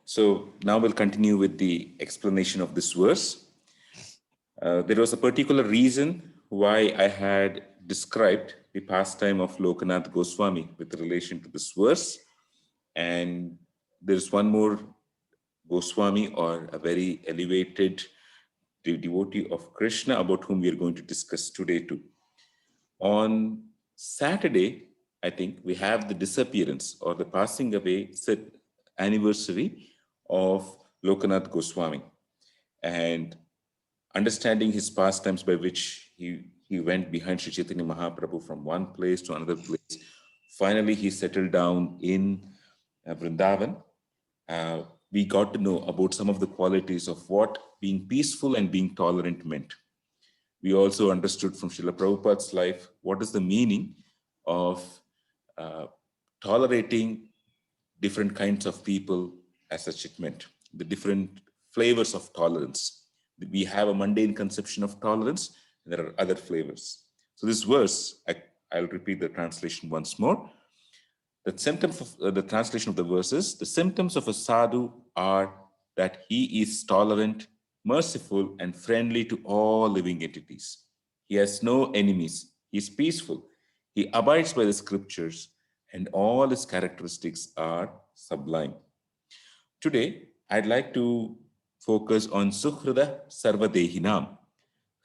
So now we'll continue with the explanation of this verse. There was a particular reason why I had described the pastime of Lokanath Goswami with relation to this verse. And there's one more Goswami, or a very elevated devotee of Krishna, about whom we are going to discuss today too. On Saturday, I think we have the disappearance or the passing away anniversary of Lokanath Goswami, and understanding his pastimes by which he went behind Sri Chaitanya Mahaprabhu from one place to another place. Finally, he settled down in Vrindavan. We got to know about some of the qualities of what being peaceful and being tolerant meant. We also understood from Srila Prabhupada's life what is the meaning of uh, tolerating different kinds of people, as such it meant, the different flavors of tolerance. We have a mundane conception of tolerance, and there are other flavors. So this verse, I'll repeat the translation once more. The symptoms of the translation of the verses, the symptoms of a sadhu are that he is tolerant, merciful, and friendly to all living entities. He has no enemies. He is peaceful. He abides by the scriptures, and all his characteristics are sublime. Today, I'd like to focus on Suhrida Sarvadehinam.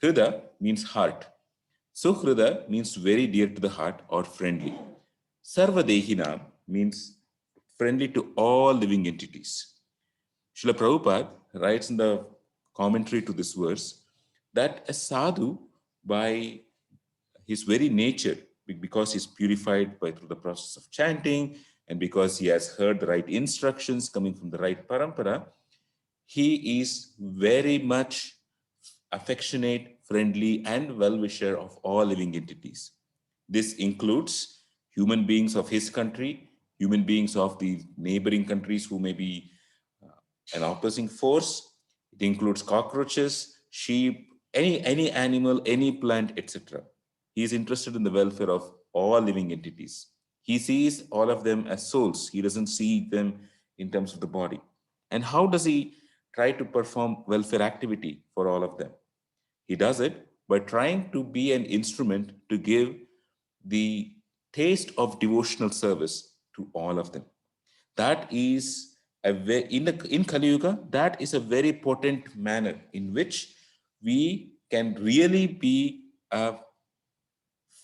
Hrida means heart. Suhrida means very dear to the heart or friendly. Sarvadehinam means friendly to all living entities. Srila Prabhupada writes in the commentary to this verse that a sadhu, by his very nature, because he's purified by through the process of chanting, and because he has heard the right instructions coming from the right parampara, he is very much affectionate, friendly, and well-wisher of all living entities. This includes human beings of his country, human beings of the neighboring countries who may be an opposing force. It includes cockroaches, sheep, any animal, any plant, etc. He is interested in the welfare of all living entities. He sees all of them as souls. He doesn't see them in terms of the body. And how does he try to perform welfare activity for all of them? He does it by trying to be an instrument to give the taste of devotional service to all of them. That is in Kali Yuga, that is a very potent manner in which we can really be a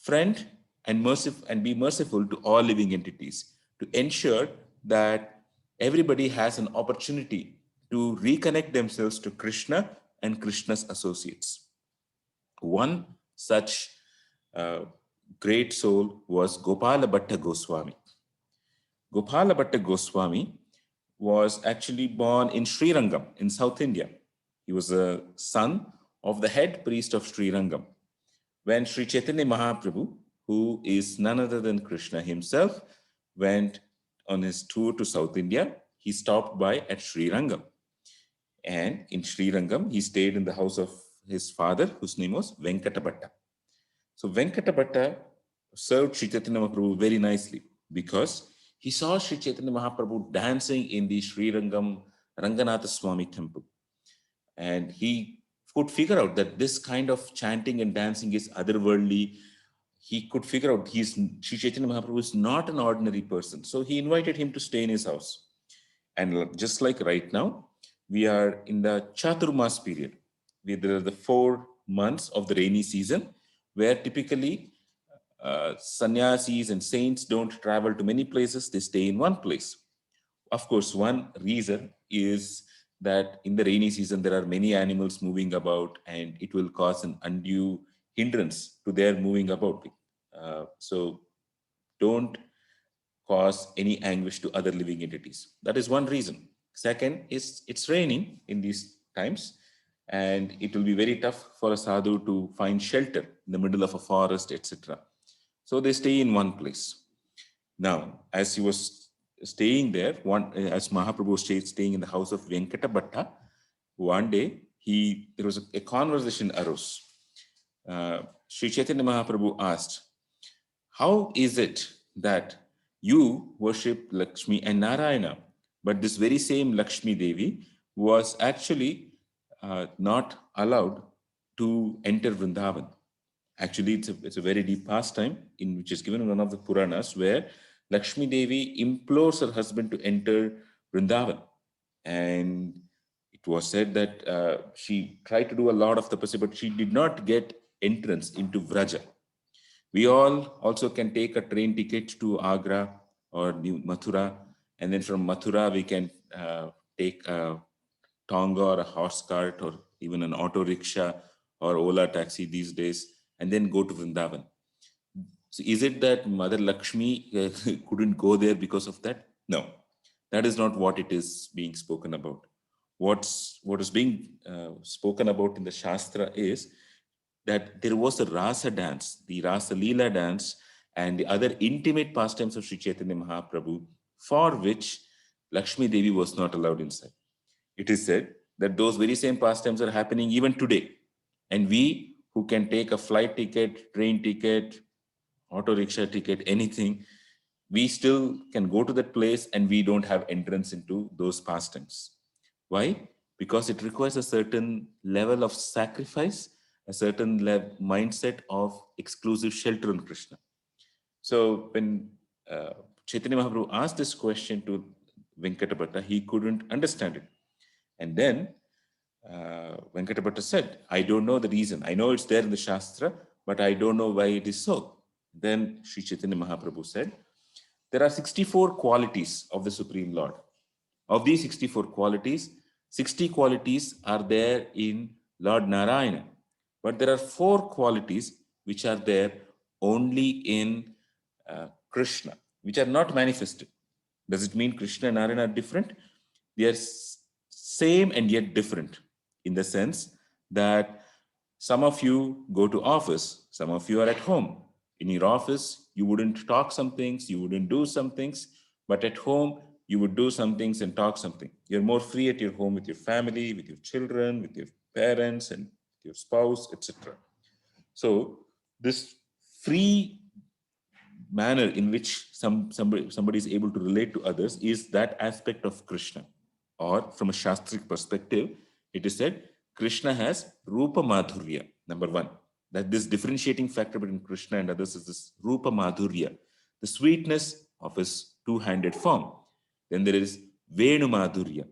friend and merciful and be merciful to all living entities to ensure that everybody has an opportunity to reconnect themselves to Krishna and Krishna's associates. One such uh, great soul was Gopala Bhatta Goswami. Gopala Bhatta Goswami was actually born in Sri Rangam in South India. He was a son of the head priest of Sri Rangam. When Sri Chaitanya Mahaprabhu, who is none other than Krishna himself, went on his tour to South India, he stopped by at Sri Rangam. And in Sri Rangam, he stayed in the house of his father, whose name was Venkata Bhatta. So Venkata Bhatta served Sri Chaitanya Mahaprabhu very nicely because he saw Sri Chaitanya Mahaprabhu dancing in the Sri Rangam Ranganatha Swami temple. And he could figure out that this kind of chanting and dancing is otherworldly. He could figure out Sri Chaitanya Mahaprabhu is not an ordinary person. So he invited him to stay in his house. And just like right now, we are in the Chaturmas period. There are the 4 months of the rainy season, where typically sannyasis and saints don't travel to many places, they stay in one place. Of course, one reason is that in the rainy season, there are many animals moving about and it will cause an undue hindrance to their moving about. So don't cause any anguish to other living entities. That is one reason. Second is it's raining in these times, and it will be very tough for a sadhu to find shelter in the middle of a forest, etc. So they stay in one place. Now, as he was staying there, as Mahaprabhu was staying in the house of Venkata Bhatta, one day there was a conversation arose. Sri Chaitanya Mahaprabhu asked, "How is it that you worship Lakshmi and Narayana, But this very same Lakshmi Devi was actually not allowed to enter Vrindavan. Actually, it's a very deep pastime in which is given in one of the Puranas, where Lakshmi Devi implores her husband to enter Vrindavan. And it was said that she tried to do a lot of tapasya, but she did not get entrance into Vraja. We all also can take a train ticket to Agra or New Mathura, and then from Mathura we can take a tonga or a horse cart or even an auto rickshaw or Ola taxi these days, and then go to Vrindavan. So is it that Mother Lakshmi couldn't go there because of that? No, that is not what it is being spoken about. What is being spoken about in the Shastra is that there was a Rasa dance, the Rasa Leela dance, and the other intimate pastimes of Sri Chaitanya Mahaprabhu, for which Lakshmi Devi was not allowed inside. It is said that those very same pastimes are happening even today. And we who can take a flight ticket, train ticket, auto rickshaw ticket, anything, we still can go to that place and we don't have entrance into those pastimes. Why? Because it requires a certain level of sacrifice, a certain mindset of exclusive shelter on Krishna. So when uh, Chaitanya Mahaprabhu asked this question to Venkatabhatta, he couldn't understand it. And then Venkatabhatta said, I don't know the reason. I know it's there in the Shastra, but I don't know why it is so. Then Sri Chaitanya Mahaprabhu said, there are 64 qualities of the Supreme Lord. Of these 64 qualities, 60 qualities are there in Lord Narayana. But there are 4 qualities which are there only in Krishna, which are not manifested. Does it mean Krishna and Narayana are different? They are same and yet different, in the sense that some of you go to office, some of you are at home. In your office, you wouldn't talk some things, you wouldn't do some things, but at home, you would do some things and talk something. You're more free at your home with your family, with your children, with your parents, and your spouse, etc. So this free manner in which somebody is able to relate to others is that aspect of Krishna. Or from a Shastric perspective, it is said Krishna has Rupa Madhurya, number one. That this differentiating factor between Krishna and others is this Rupa Madhurya, the sweetness of his two-handed form. Then there is Venu Madhurya,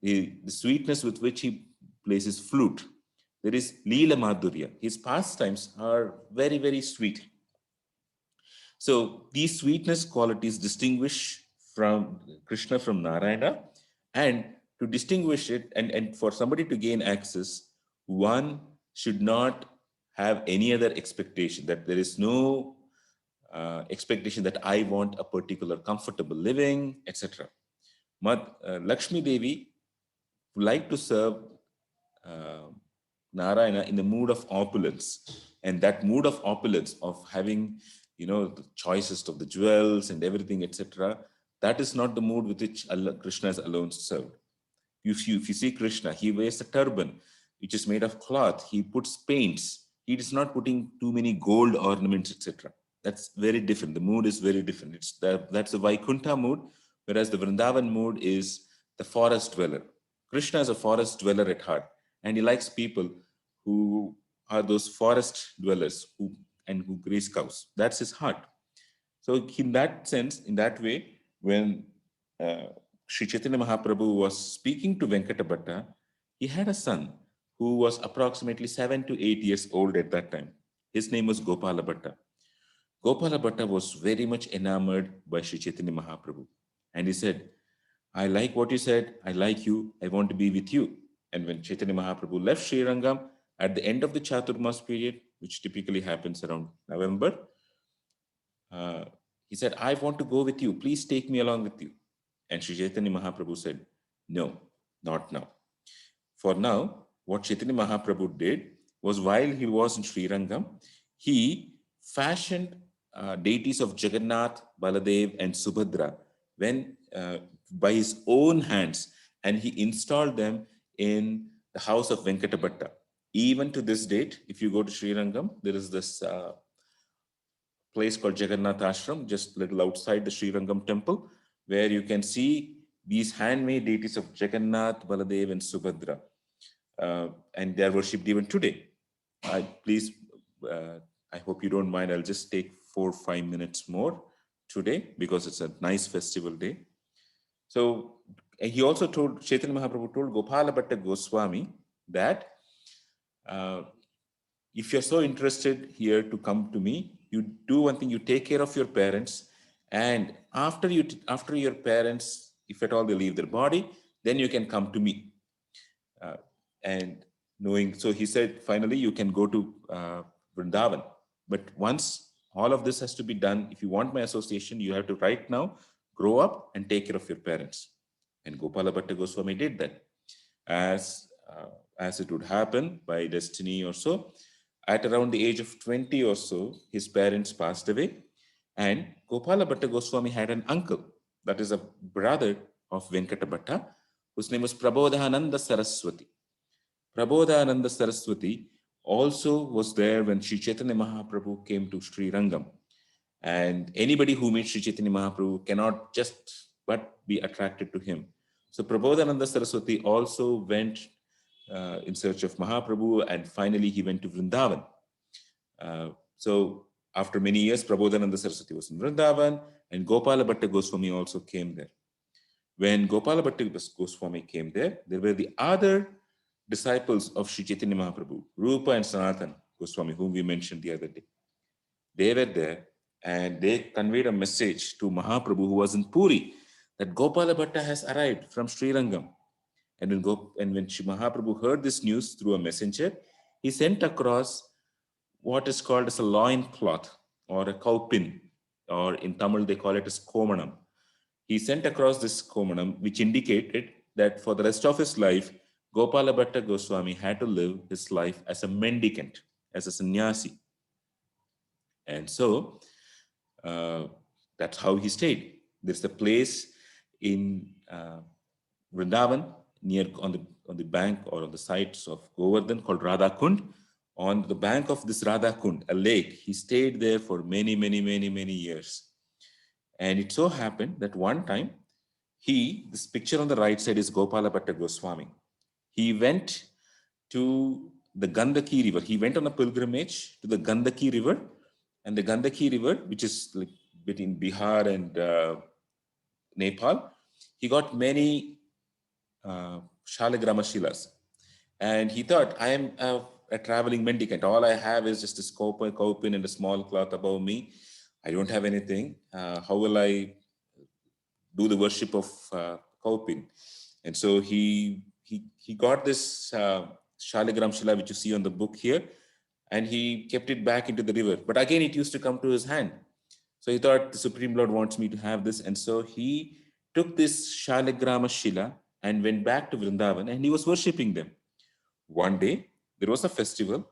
the sweetness with which he plays his flute. There is Leela Madhurya. His pastimes are very, very sweet. So these sweetness qualities distinguish from Krishna from Narayana, and to distinguish it and for somebody to gain access, one should not have any other expectation, that there is no expectation that I want a particular comfortable living, etc. Lakshmi Devi would like to serve uh, Narayana in the mood of opulence. And that mood of opulence, of having, the choicest of the jewels and everything, etc., that is not the mood with which Krishna is alone served. If you see Krishna, he wears a turban, which is made of cloth. He puts paints. He is not putting too many gold ornaments, etc. That's very different. The mood is very different. That's the Vaikuntha mood, whereas the Vrindavan mood is the forest dweller. Krishna is a forest dweller at heart, and he likes people who are those forest dwellers who graze cows. That's his heart. So in that sense, in that way, when uh, Sri Chaitanya Mahaprabhu was speaking to Venkatabhatta, he had a son who was approximately 7 to 8 years old at that time. His name was Gopala Bhatta. Gopala Bhatta was very much enamored by Sri Chaitanya Mahaprabhu. And he said, I like what you said. I like you. I want to be with you. And when Chaitanya Mahaprabhu left Sri Rangam at the end of the Chaturmas period, which typically happens around November, uh, he said, I want to go with you. Please take me along with you. And Sri Chaitanya Mahaprabhu said, no, not now. For now, what Chaitanya Mahaprabhu did was, while he was in Sri Rangam, he fashioned deities of Jagannath, Baladev, and Subhadra by his own hands, and he installed them in the house of Venkatabhatta. Even to this date, if you go to Sri Rangam, there is this place called Jagannath Ashram, just a little outside the Sri Rangam temple, where you can see these handmade deities of Jagannath, Baladev, and Subhadra, and they are worshipped even today. Please, uh, I hope you don't mind. I'll just take 4 or 5 minutes more today because it's a nice festival day. So he also told, Chaitanya Mahaprabhu told Gopala Bhatta Goswami that uh, if you're so interested here to come to me, you do one thing, you take care of your parents. And after your parents, if at all they leave their body, then you can come to me. Uh, and knowing, so he said, finally, you can go to Vrindavan. But once all of this has to be done, if you want my association, you have to right now grow up and take care of your parents. And Gopala Bhatta Goswami did that. As it would happen by destiny or so, at around the age of 20 or so, his parents passed away. And Gopala Bhatta Goswami had an uncle, that is a brother of Venkata Bhatta, whose name was Prabodhananda Saraswati. Prabodhananda Saraswati also was there when Sri Chaitanya Mahaprabhu came to Sri Rangam. And anybody who meets Sri Chaitanya Mahaprabhu cannot just but be attracted to him. So Prabodhananda Saraswati also went in search of Mahaprabhu, and finally he went to Vrindavan. So after many years, Prabodhananda Saraswati was in Vrindavan, and Gopala Bhatta Goswami also came there. When Gopala Bhatta Goswami came there, there were the other disciples of Sri Chaitanya Mahaprabhu, Rupa and Sanatan Goswami, whom we mentioned the other day. They were there and they conveyed a message to Mahaprabhu, who was in Puri, that Gopala Bhatta has arrived from Sri Rangam. And when Sri Mahaprabhu heard this news through a messenger, he sent across what is called as a loin cloth or a kaupin, or in Tamil they call it as komanam. He sent across this komanam, which indicated that for the rest of his life, Gopala Bhatta Goswami had to live his life as a mendicant, as a sannyasi. And so that's how he stayed. There's a place in Vrindavan near on the bank or on the sides of Govardhan called Radha Kund. On the bank of this Radha Kund, a lake, he stayed there for many, many, many, many years. And it so happened that one time, this picture on the right side is Gopala Bhatta Goswami. He went to the Gandaki river. He went on a pilgrimage to the Gandaki river. And the Gandaki river, which is like between Bihar and Nepal, he got many Shaligrama Shilas. And he thought, I am a traveling mendicant. All I have is just a kaupin and a small cloth above me. I don't have anything. How will I do the worship of kaupin? And so he got this Shaligram Shila, which you see on the book here, and he kept it back into the river. But again, it used to come to his hand. So he thought, the Supreme Lord wants me to have this. And so he took this Shaligrama Shila and went back to Vrindavan, and he was worshipping them. One day, there was a festival,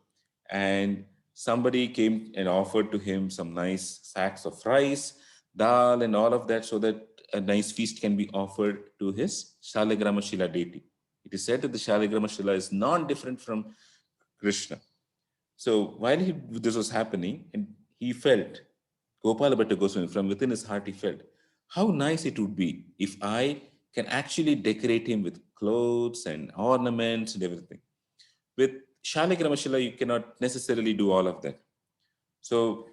and somebody came and offered to him some nice sacks of rice, dal, and all of that, so that a nice feast can be offered to his Shaligrama Shila deity. It is said that the Shaligrama Shila is non-different from Krishna. So while this was happening, and he felt, Gopala Bhatta Goswami, from within his heart, he felt, how nice it would be if I can actually decorate him with clothes and ornaments and everything. With Shaligrama Shila, you cannot necessarily do all of that. So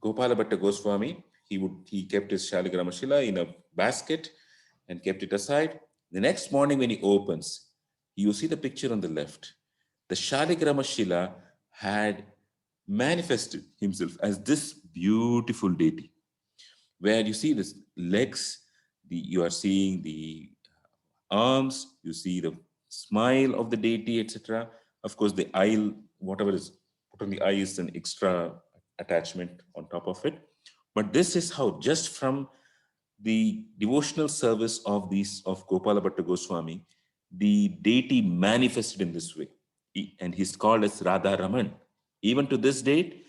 Gopala Bhatta Goswami, he kept his Shaligrama Shila in a basket and kept it aside. The next morning when he opens, you see the picture on the left. The Shaligrama Shila had manifested himself as this beautiful deity, where you see the legs, you are seeing the arms, you see the smile of the deity, etc. Of course, the eye, whatever is put on the eye is an extra attachment on top of it. But this is how, just from the devotional service of Gopala Bhatta Goswami, the deity manifested in this way. And he's called as Radha Raman. Even to this date,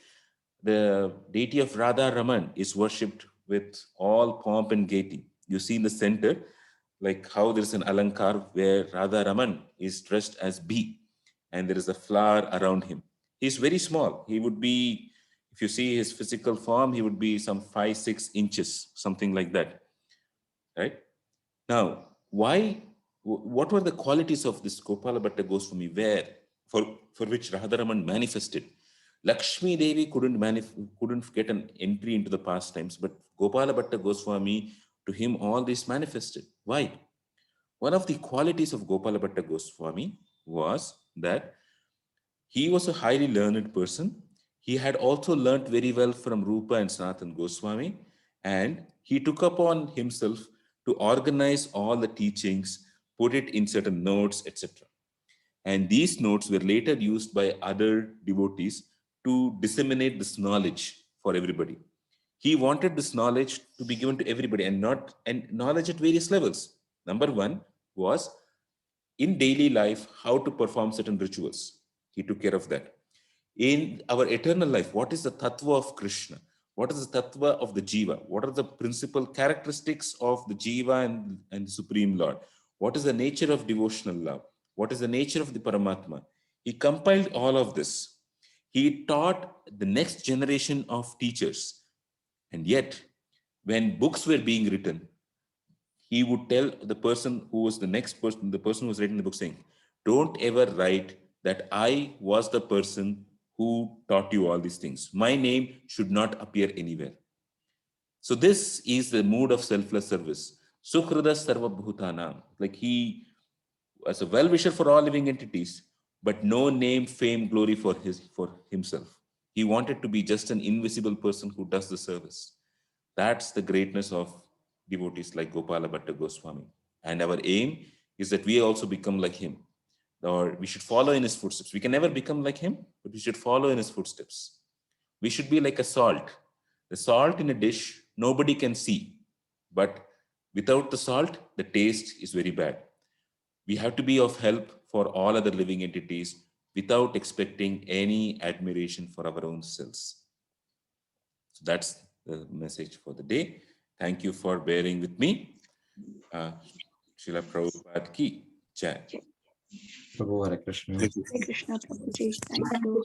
the deity of Radha Raman is worshipped with all pomp and gaiety. You see in the center, like how there's an alankar where Radha Raman is dressed as bee, and there is a flower around him. He's very small. He would be, if you see his physical form, he would be some 5-6 inches, something like that. Right? Now, what were the qualities of this Gopala Bhatta Goswami for which Radharaman manifested? Lakshmi Devi couldn't get an entry into the pastimes, but Gopala Bhatta Goswami, to him, all this manifested. Why? One of the qualities of Gopala Bhatta Goswami was that he was a highly learned person. He had also learnt very well from Rupa and Sanatan Goswami, and he took upon himself to organize all the teachings, put it in certain notes, etc. And these notes were later used by other devotees to disseminate this knowledge for everybody. He wanted this knowledge to be given to everybody and knowledge at various levels. Number one was in daily life how to perform certain rituals. He took care of that. In our eternal life, what is the tattva of Krishna? What is the tattva of the jiva? What are the principal characteristics of the jiva and the Supreme Lord? What is the nature of devotional love? What is the nature of the Paramatma? He compiled all of this. He taught the next generation of teachers. And yet, when books were being written, he would tell the person who was the next person, the person who was writing the book, saying, don't ever write that I was the person who taught you all these things. My name should not appear anywhere. So this is the mood of selfless service. Sukhrida Sarva Bhutanam. Like he was a well-wisher for all living entities, but no name, fame, glory for himself. He wanted to be just an invisible person who does the service. That's the greatness of devotees like Gopala Bhatta Goswami. And our aim is that we also become like him, or we should follow in his footsteps. We can never become like him, but we should follow in his footsteps. We should be like a salt. The salt in a dish, nobody can see, but without the salt, the taste is very bad. We have to be of help for all other living entities without expecting any admiration for our own selves. So that's the message for the day. Thank you for bearing with me. Srila Prabhupada ki jai. Prabhu Hare Krishna. Hare Krishna Prabhuji. Thank you.